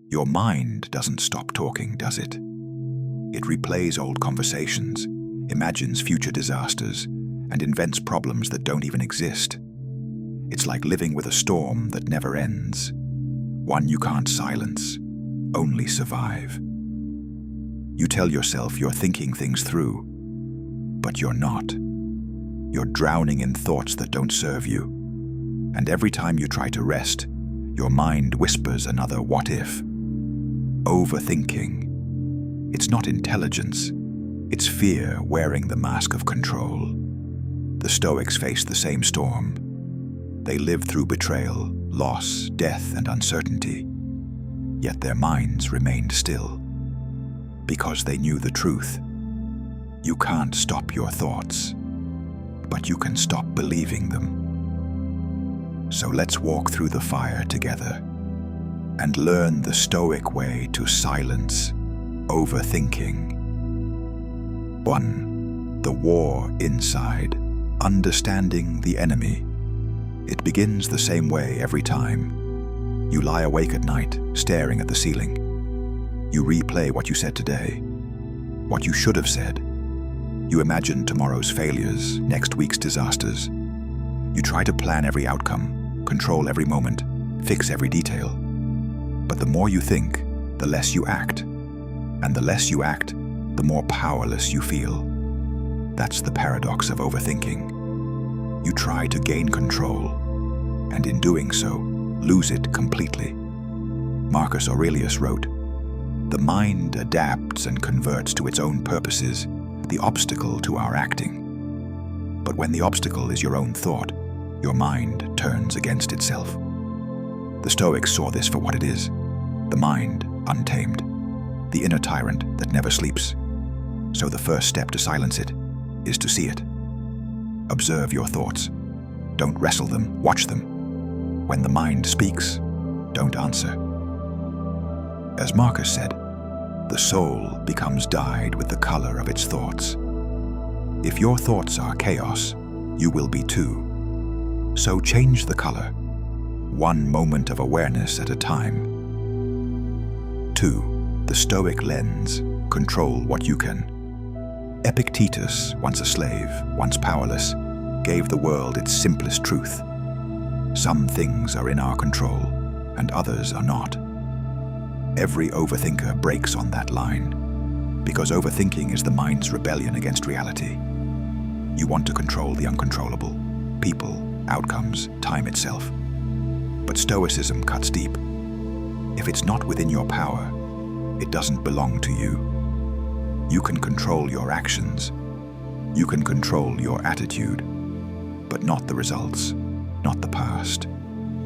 Your mind doesn't stop talking, does it? It replays old conversations, imagines future disasters, and invents problems that don't even exist. It's like living with a storm that never ends, one you can't silence, only survive. You tell yourself you're thinking things through, but you're not. You're drowning in thoughts that don't serve you. And every time you try to rest, your mind whispers another what if. Overthinking. It's not intelligence, it's fear wearing the mask of control. The Stoics faced the same storm. They lived through betrayal, loss, death, and uncertainty. Yet their minds remained still. Because they knew the truth. You can't stop your thoughts, but you can stop believing them. So let's walk through the fire together and learn the Stoic way to silence overthinking. 1. The war inside. Understanding the enemy. It begins the same way every time. You lie awake at night, staring at the ceiling. You replay what you said today, what you should have said. You imagine tomorrow's failures, next week's disasters. You try to plan every outcome, control every moment, fix every detail. But the more you think, the less you act. And the less you act, the more powerless you feel. That's the paradox of overthinking. You try to gain control, and in doing so, lose it completely. Marcus Aurelius wrote, "The mind adapts and converts to its own purposes the obstacle to our acting. But when the obstacle is your own thought, your mind turns against itself." The Stoics saw this for what it is, the mind untamed, the inner tyrant that never sleeps. So the first step to silence it is to see it. Observe your thoughts. Don't wrestle them, watch them. When the mind speaks, don't answer. As Marcus said, the soul becomes dyed with the color of its thoughts. If your thoughts are chaos, you will be too. So change the color, one moment of awareness at a time. 2. The Stoic lens. Control what you can. Epictetus, once a slave, once powerless, gave the world its simplest truth. Some things are in our control, and others are not. Every overthinker breaks on that line, because overthinking is the mind's rebellion against reality. You want to control the uncontrollable, people, outcomes, time itself. But Stoicism cuts deep. If it's not within your power, it doesn't belong to you. You can control your actions. You can control your attitude, but not the results, not the past,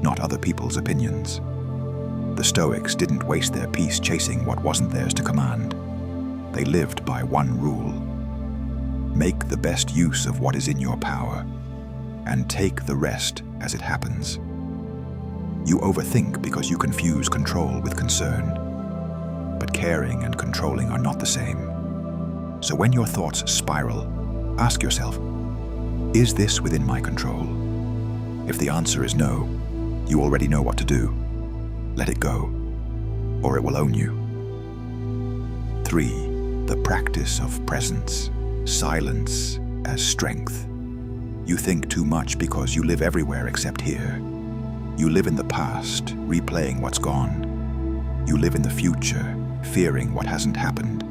not other people's opinions. The Stoics didn't waste their peace chasing what wasn't theirs to command. They lived by one rule. Make the best use of what is in your power, and take the rest as it happens. You overthink because you confuse control with concern. But caring and controlling are not the same. So when your thoughts spiral, ask yourself, is this within my control? If the answer is no, you already know what to do. Let it go, or it will own you. 3. The practice of presence. Silence as strength. You think too much because you live everywhere except here. You live in the past, replaying what's gone. You live in the future, fearing what hasn't happened.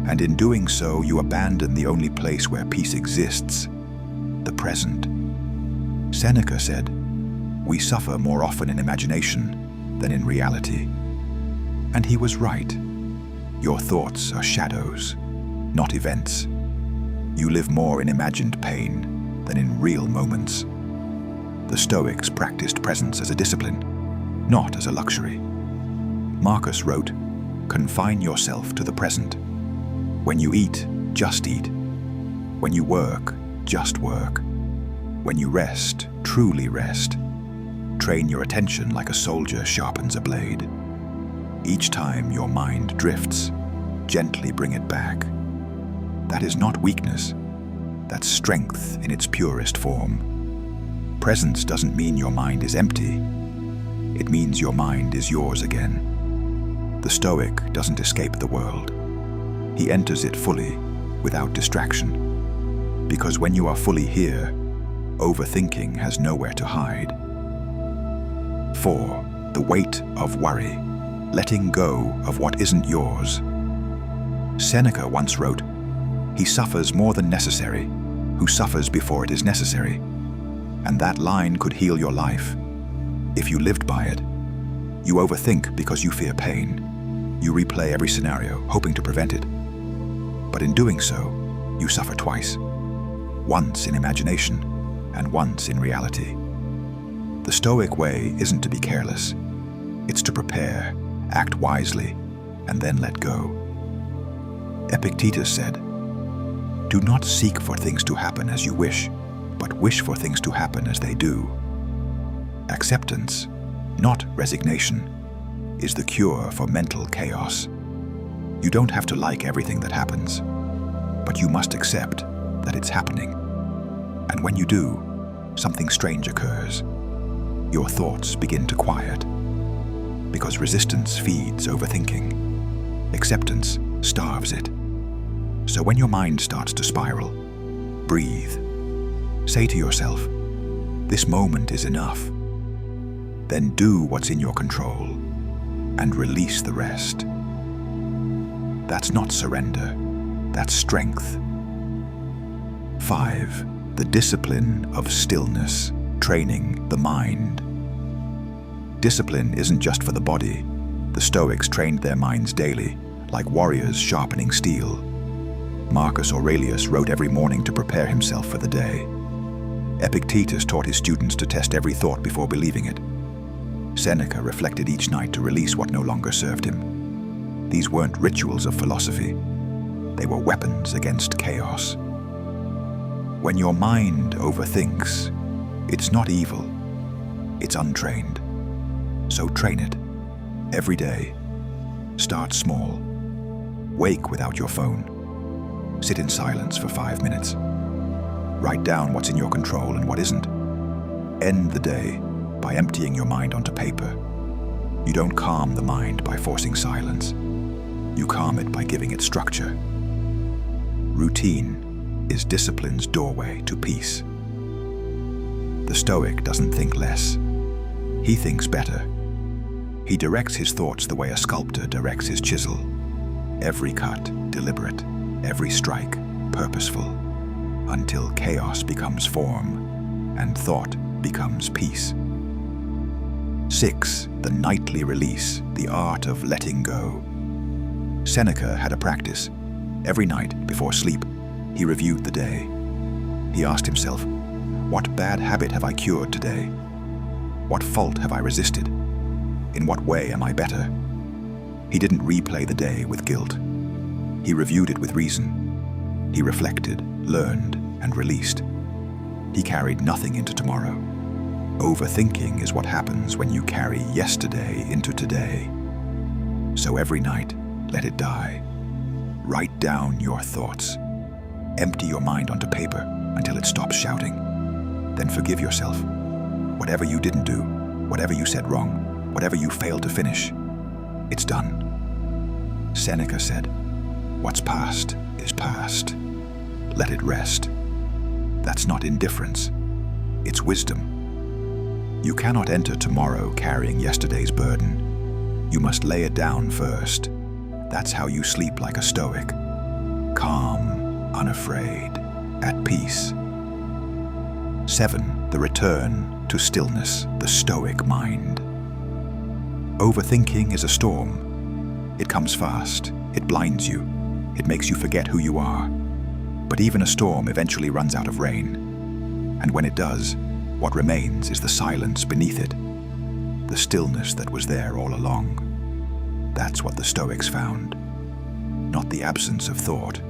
And in doing so, you abandon the only place where peace exists, the present. Seneca said, "We suffer more often in imagination than in reality." And he was right. Your thoughts are shadows, not events. You live more in imagined pain than in real moments. The Stoics practiced presence as a discipline, not as a luxury. Marcus wrote, "Confine yourself to the present. When you eat, just eat. When you work, just work. When you rest, truly rest. Train your attention like a soldier sharpens a blade. Each time your mind drifts, gently bring it back. That is not weakness. That's strength in its purest form. Presence doesn't mean your mind is empty. It means your mind is yours again. The Stoic doesn't escape the world. He enters it fully, without distraction. Because when you are fully here, overthinking has nowhere to hide. 4. The weight of worry. Letting go of what isn't yours. Seneca once wrote, "He suffers more than necessary, who suffers before it is necessary." And that line could heal your life, if you lived by it. You overthink because you fear pain. You replay every scenario, hoping to prevent it. But in doing so, you suffer twice. Once in imagination, and once in reality. The Stoic way isn't to be careless. It's to prepare, act wisely, and then let go. Epictetus said, "Do not seek for things to happen as you wish, but wish for things to happen as they do." Acceptance, not resignation, is the cure for mental chaos. You don't have to like everything that happens, but you must accept that it's happening. And when you do, something strange occurs. Your thoughts begin to quiet. Because resistance feeds overthinking. Acceptance starves it. So when your mind starts to spiral, breathe. Say to yourself, "This moment is enough." Then do what's in your control and release the rest. That's not surrender, that's strength. 5. The discipline of stillness, training the mind. Discipline isn't just for the body. The Stoics trained their minds daily, like warriors sharpening steel. Marcus Aurelius wrote every morning to prepare himself for the day. Epictetus taught his students to test every thought before believing it. Seneca reflected each night to release what no longer served him. These weren't rituals of philosophy. They were weapons against chaos. When your mind overthinks, it's not evil, it's untrained. So train it, every day. Start small. Wake without your phone. Sit in silence for 5 minutes. Write down what's in your control and what isn't. End the day by emptying your mind onto paper. You don't calm the mind by forcing silence. You calm it by giving it structure. Routine is discipline's doorway to peace. The Stoic doesn't think less. He thinks better. He directs his thoughts the way a sculptor directs his chisel. Every cut deliberate, every strike purposeful, until chaos becomes form and thought becomes peace. 6. The nightly release, the art of letting go. Seneca had a practice. Every night before sleep, he reviewed the day. He asked himself, "What bad habit have I cured today? What fault have I resisted? In what way am I better?" He didn't replay the day with guilt. He reviewed it with reason. He reflected, learned, and released. He carried nothing into tomorrow. Overthinking is what happens when you carry yesterday into today. So every night, let it die. Write down your thoughts. Empty your mind onto paper until it stops shouting. Then forgive yourself. Whatever you didn't do, whatever you said wrong, whatever you failed to finish, it's done. Seneca said, "What's past is past. Let it rest." That's not indifference. It's wisdom. You cannot enter tomorrow carrying yesterday's burden. You must lay it down first. That's how you sleep like a Stoic. Calm, unafraid, at peace. 7. The return to stillness, the Stoic mind. Overthinking is a storm. It comes fast. It blinds you. It makes you forget who you are. But even a storm eventually runs out of rain. And when it does, what remains is the silence beneath it, the stillness that was there all along. That's what the Stoics found. Not the absence of thought,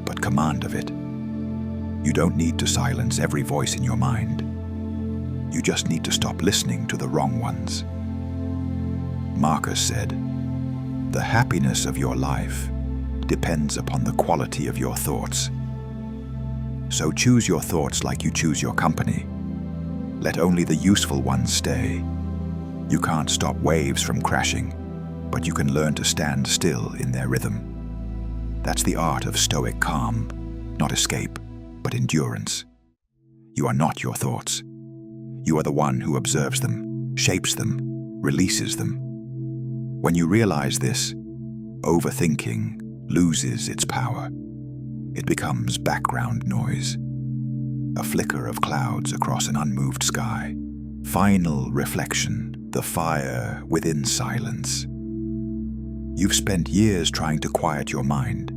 but command of it. You don't need to silence every voice in your mind. You just need to stop listening to the wrong ones. Marcus said, "The happiness of your life depends upon the quality of your thoughts. So choose your thoughts like you choose your company. Let only the useful ones stay. You can't stop waves from crashing, but you can learn to stand still in their rhythm. That's the art of Stoic calm, not escape, but endurance. You are not your thoughts. You are the one who observes them, shapes them, releases them. When you realize this, overthinking loses its power. It becomes background noise, a flicker of clouds across an unmoved sky. Final reflection, the fire within silence. You've spent years trying to quiet your mind.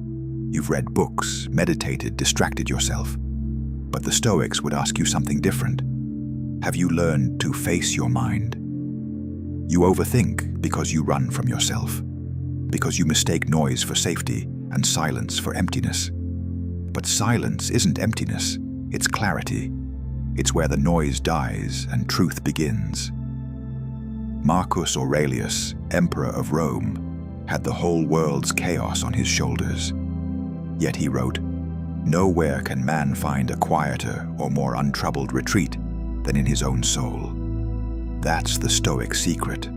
You've read books, meditated, distracted yourself. But the Stoics would ask you something different. Have you learned to face your mind? You overthink because you run from yourself, because you mistake noise for safety and silence for emptiness. But silence isn't emptiness, it's clarity. It's where the noise dies and truth begins. Marcus Aurelius, Emperor of Rome, had the whole world's chaos on his shoulders. Yet he wrote, "Nowhere can man find a quieter or more untroubled retreat than in his own soul." That's the Stoic secret.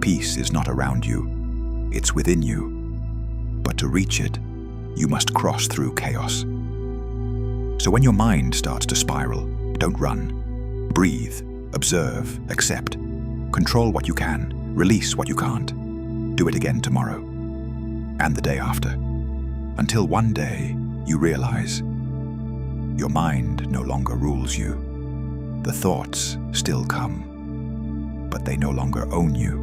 Peace is not around you, it's within you. But to reach it, you must cross through chaos. So when your mind starts to spiral, don't run. Breathe, observe, accept. Control what you can, release what you can't. Do it again tomorrow, and the day after, until one day you realize your mind no longer rules you. The thoughts still come, but they no longer own you.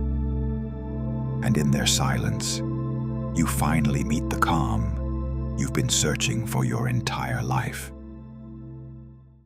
And in their silence, you finally meet the calm you've been searching for your entire life.